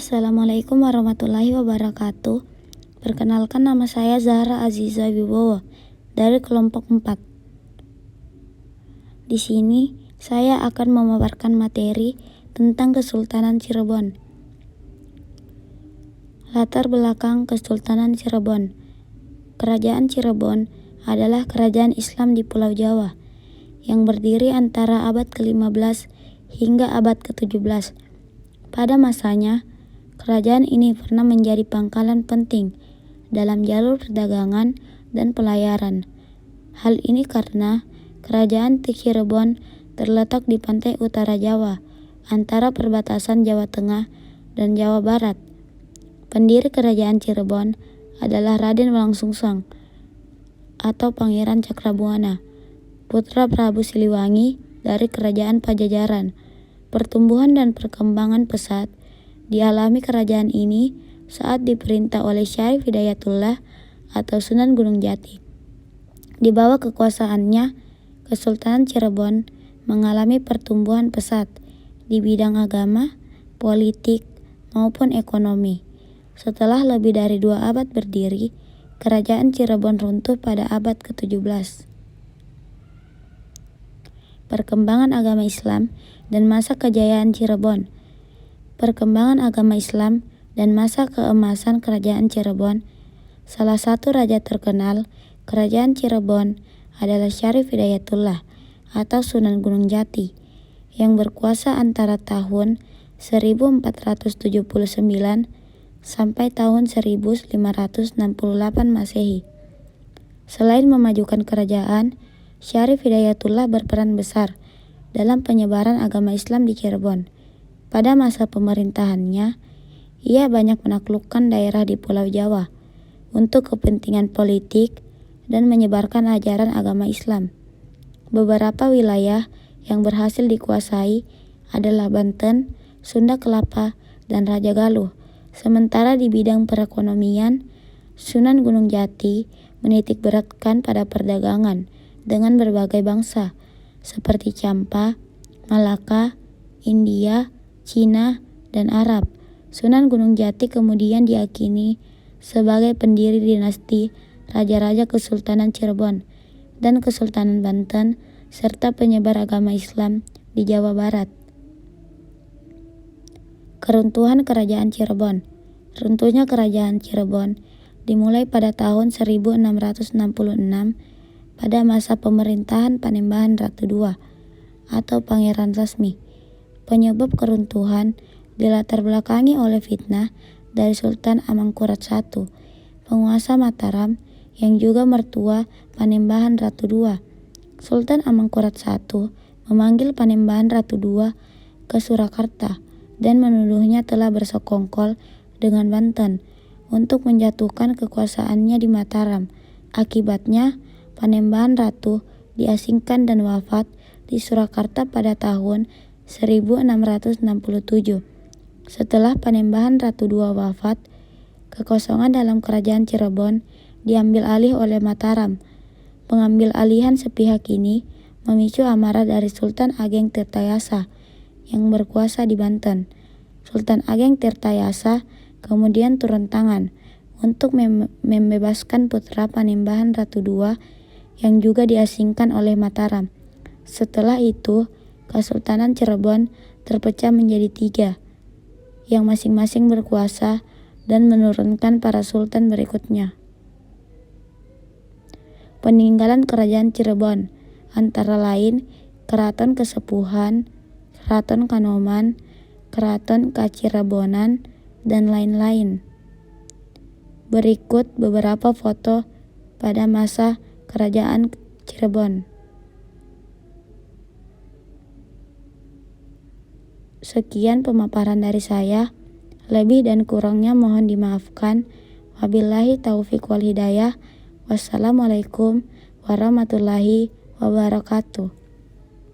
Assalamualaikum warahmatullahi wabarakatuh. Perkenalkan, nama saya Zahra Aziza Wibowo dari kelompok 4. Di sini saya akan memaparkan materi tentang Kesultanan Cirebon. Latar belakang Kesultanan Cirebon. Kerajaan Cirebon adalah kerajaan Islam di Pulau Jawa yang berdiri antara abad ke-15 hingga abad ke-17. Pada masanya, kerajaan ini pernah menjadi pangkalan penting dalam jalur perdagangan dan pelayaran. Hal ini karena kerajaan Cirebon terletak di pantai utara Jawa, antara perbatasan Jawa Tengah dan Jawa Barat. Pendiri kerajaan Cirebon adalah Raden Walangsungsang atau Pangeran Cakrabuana, putra Prabu Siliwangi dari kerajaan Pajajaran. Pertumbuhan dan perkembangan pesat dialami kerajaan ini saat diperintah oleh Syarif Hidayatullah atau Sunan Gunung Jati. Di bawah kekuasaannya, Kesultanan Cirebon mengalami pertumbuhan pesat di bidang agama, politik, maupun ekonomi. Setelah lebih dari 2 abad berdiri, kerajaan Cirebon runtuh pada abad ke-17. Perkembangan agama Islam dan masa kejayaan Cirebon. Perkembangan agama Islam dan masa keemasan kerajaan Cirebon. Salah satu raja terkenal kerajaan Cirebon adalah Syarif Hidayatullah atau Sunan Gunung Jati yang berkuasa antara tahun 1479 sampai tahun 1568 Masehi. Selain memajukan kerajaan, Syarif Hidayatullah berperan besar dalam penyebaran agama Islam di Cirebon. Pada masa pemerintahannya, ia banyak menaklukkan daerah di Pulau Jawa untuk kepentingan politik dan menyebarkan ajaran agama Islam. Beberapa wilayah yang berhasil dikuasai adalah Banten, Sunda Kelapa, dan Raja Galuh. Sementara di bidang perekonomian, Sunan Gunung Jati menitik beratkan pada perdagangan dengan berbagai bangsa seperti Campa, Malaka, India, Cina, dan Arab. Sunan Gunung Jati kemudian diyakini sebagai pendiri dinasti Raja-Raja Kesultanan Cirebon dan Kesultanan Banten serta penyebar agama Islam di Jawa Barat. Keruntuhan Kerajaan Cirebon. Runtuhnya Kerajaan Cirebon dimulai pada tahun 1666 pada masa pemerintahan Panembahan Ratu II atau Pangeran Lasmi. Penyebab keruntuhan dilatar belakangi oleh fitnah dari Sultan Amangkurat I, penguasa Mataram yang juga mertua Panembahan Ratu II. Sultan Amangkurat I memanggil Panembahan Ratu II ke Surakarta dan menuduhnya telah bersekongkol dengan Banten untuk menjatuhkan kekuasaannya di Mataram. Akibatnya, Panembahan Ratu diasingkan dan wafat di Surakarta pada tahun 1667. Setelah Panembahan Ratu II wafat, kekosongan dalam kerajaan Cirebon diambil alih oleh Mataram. Pengambil alihan sepihak ini memicu amarah dari Sultan Ageng Tirtayasa yang berkuasa di Banten. Sultan Ageng Tirtayasa kemudian turun tangan untuk membebaskan putra Panembahan Ratu II yang juga diasingkan oleh Mataram. Setelah itu, Kesultanan Cirebon terpecah menjadi 3, yang masing-masing berkuasa dan menurunkan para sultan berikutnya. Peninggalan Kerajaan Cirebon antara lain Keraton Kesepuhan, Keraton Kanoman, Keraton Kacirebonan, dan lain-lain. Berikut beberapa foto pada masa Kerajaan Cirebon. Sekian pemaparan dari saya. Lebih dan kurangnya mohon dimaafkan. Wabillahi taufiq wal hidayah. Wassalamualaikum warahmatullahi wabarakatuh.